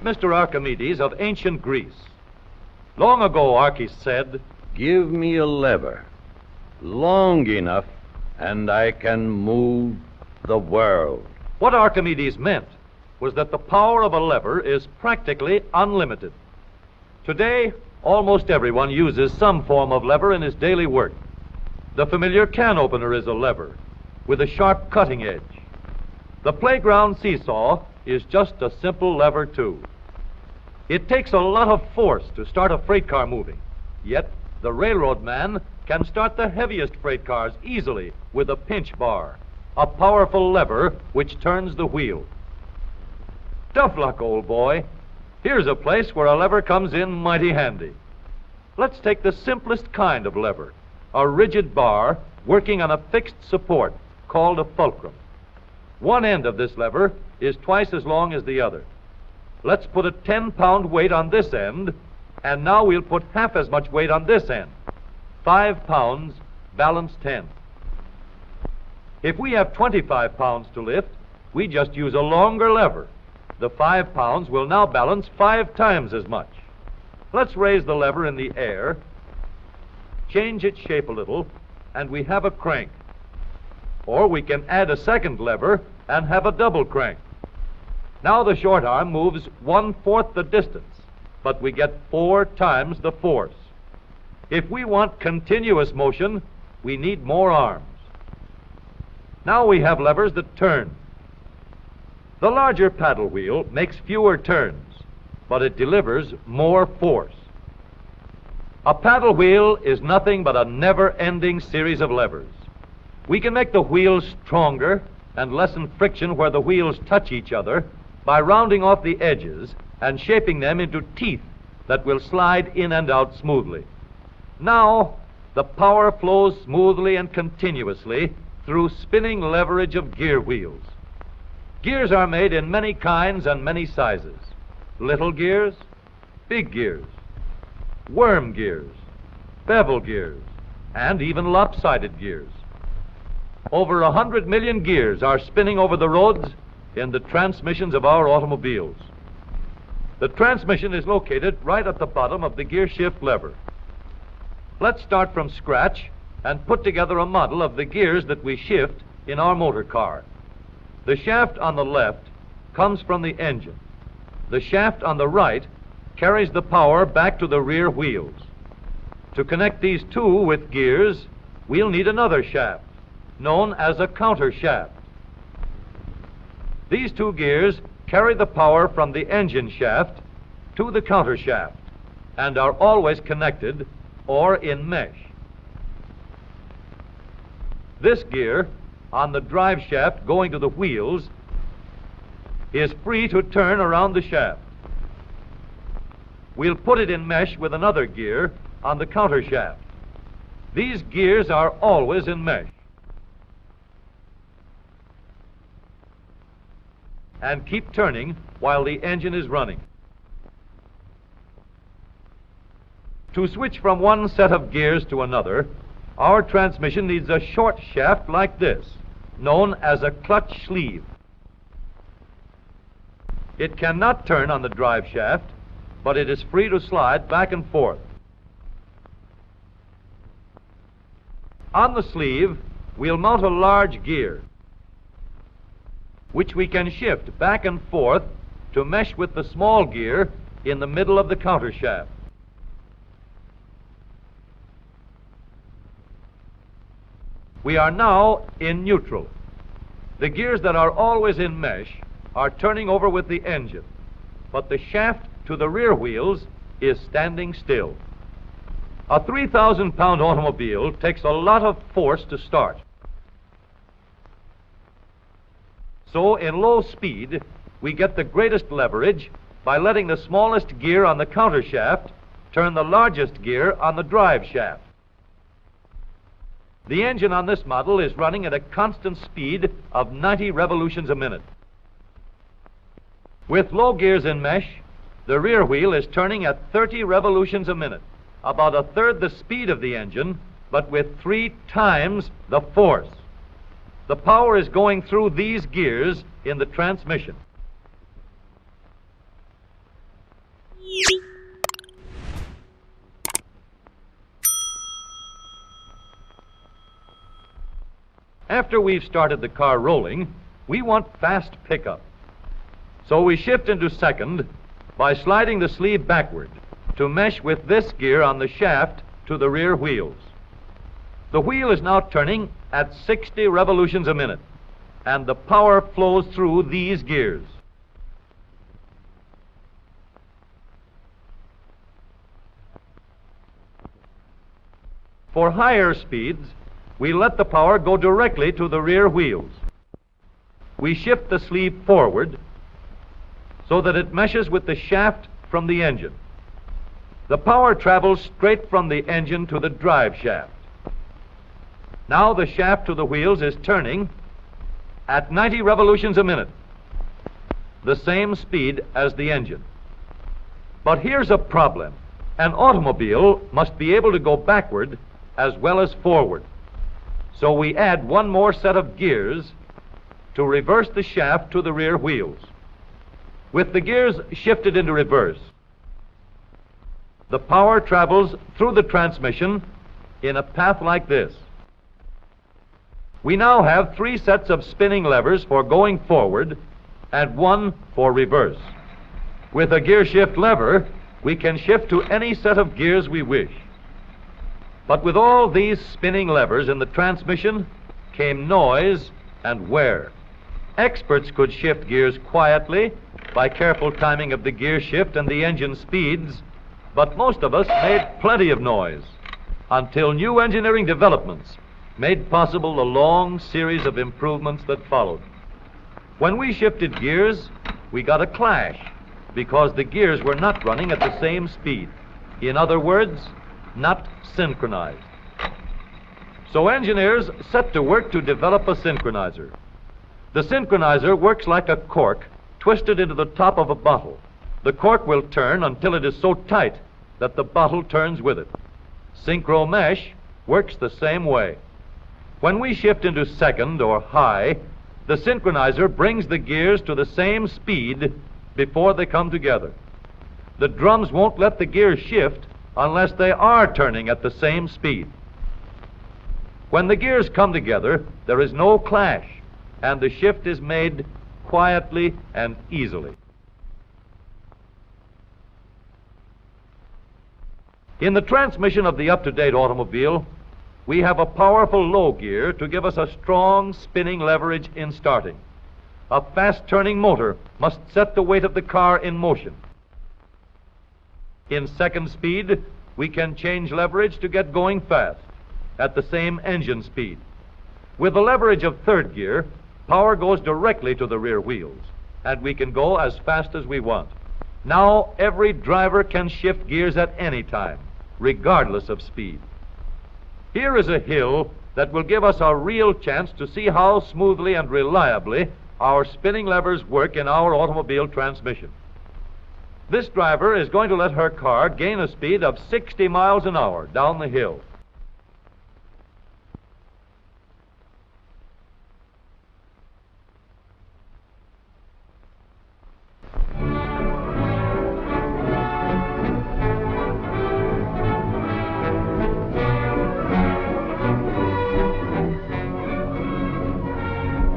Mr. Archimedes of ancient Greece. Long ago, Archis said, "Give me a lever long enough, and I can move the world." What Archimedes meant was that the power of a lever is practically unlimited. Today, almost everyone uses some form of lever in his daily work. The familiar can opener is a lever with a sharp cutting edge. The playground seesaw is just a simple lever, too. It takes a lot of force to start a freight car moving, yet the railroad man can start the heaviest freight cars easily with a pinch bar, a powerful lever which turns the wheel. Tough luck, old boy. Here's a place where a lever comes in mighty handy. Let's take the simplest kind of lever, a rigid bar working on a fixed support called a fulcrum. One end of this lever is twice as long as the other. Let's put a 10-pound weight on this end, and now we'll put half as much weight on this end. 5 pounds, balance 10. If we have 25 pounds to lift, we just use a longer lever. The 5 pounds will now balance 5 times as much. Let's raise the lever in the air, change its shape a little, and we have a crank. Or we can add a second lever and have a double crank. Now the short arm moves 1/4 the distance, but we get 4 times the force. If we want continuous motion, we need more arms. Now we have levers that turn. The larger paddle wheel makes fewer turns, but it delivers more force. A paddle wheel is nothing but a never-ending series of levers. We can make the wheels stronger and lessen friction where the wheels touch each other by rounding off the edges and shaping them into teeth that will slide in and out smoothly. Now, the power flows smoothly and continuously through spinning leverage of gear wheels. Gears are made in many kinds and many sizes. Little gears, big gears, worm gears, bevel gears, and even lopsided gears. Over 100 million gears are spinning over the roads in the transmissions of our automobiles. The transmission is located right at the bottom of the gear shift lever. Let's start from scratch and put together a model of the gears that we shift in our motor car. The shaft on the left comes from the engine. The shaft on the right carries the power back to the rear wheels. To connect these two with gears, we'll need another shaft, known as a counter shaft. These two gears carry the power from the engine shaft to the counter shaft and are always connected or in mesh. This gear on the drive shaft going to the wheels is free to turn around the shaft. We'll put it in mesh with another gear on the counter shaft. These gears are always in mesh and keep turning while the engine is running. To switch from one set of gears to another, our transmission needs a short shaft like this, known as a clutch sleeve. It cannot turn on the drive shaft, but it is free to slide back and forth. On the sleeve, we'll mount a large gear, which we can shift back and forth to mesh with the small gear in the middle of the counter shaft. We are now in neutral. The gears that are always in mesh are turning over with the engine, but the shaft to the rear wheels is standing still. A 3,000-pound automobile takes a lot of force to start. So in low speed, we get the greatest leverage by letting the smallest gear on the counter shaft turn the largest gear on the drive shaft. The engine on this model is running at a constant speed of 90 revolutions a minute. With low gears in mesh, the rear wheel is turning at 30 revolutions a minute, about 1/3 the speed of the engine, but with 3 times the force. The power is going through these gears in the transmission. After we've started the car rolling, we want fast pickup. So we shift into second by sliding the sleeve backward to mesh with this gear on the shaft to the rear wheels. The wheel is now turning at 60 revolutions a minute, and the power flows through these gears. For higher speeds, we let the power go directly to the rear wheels. We shift the sleeve forward so that it meshes with the shaft from the engine. The power travels straight from the engine to the drive shaft. Now the shaft to the wheels is turning at 90 revolutions a minute, the same speed as the engine. But here's a problem. An automobile must be able to go backward as well as forward. So we add one more set of gears to reverse the shaft to the rear wheels. With the gears shifted into reverse, the power travels through the transmission in a path like this. We now have 3 sets of spinning levers for going forward and 1 for reverse. With a gear shift lever, we can shift to any set of gears we wish. But with all these spinning levers in the transmission came noise and wear. Experts could shift gears quietly by careful timing of the gear shift and the engine speeds, but most of us made plenty of noise until new engineering developments made possible the long series of improvements that followed. When we shifted gears, we got a clash because the gears were not running at the same speed. In other words, not synchronized. So engineers set to work to develop a synchronizer. The synchronizer works like a cork twisted into the top of a bottle. The cork will turn until it is so tight that the bottle turns with it. Synchro mesh works the same way. When we shift into second or high, the synchronizer brings the gears to the same speed before they come together. The drums won't let the gears shift unless they are turning at the same speed. When the gears come together, there is no clash, and the shift is made quietly and easily. In the transmission of the up-to-date automobile, we have a powerful low gear to give us a strong spinning leverage in starting. A fast-turning motor must set the weight of the car in motion. In second speed, we can change leverage to get going fast at the same engine speed. With the leverage of third gear, power goes directly to the rear wheels, and we can go as fast as we want. Now every driver can shift gears at any time, regardless of speed. Here is a hill that will give us a real chance to see how smoothly and reliably our spinning levers work in our automobile transmission. This driver is going to let her car gain a speed of 60 miles an hour down the hill.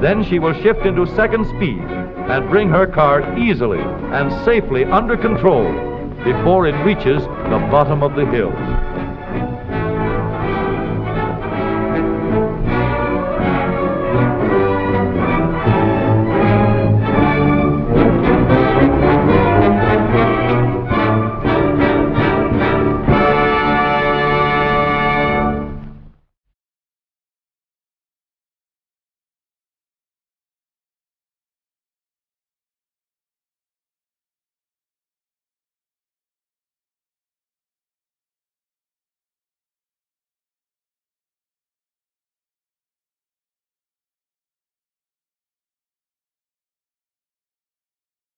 Then she will shift into second speed and bring her car easily and safely under control before it reaches the bottom of the hill.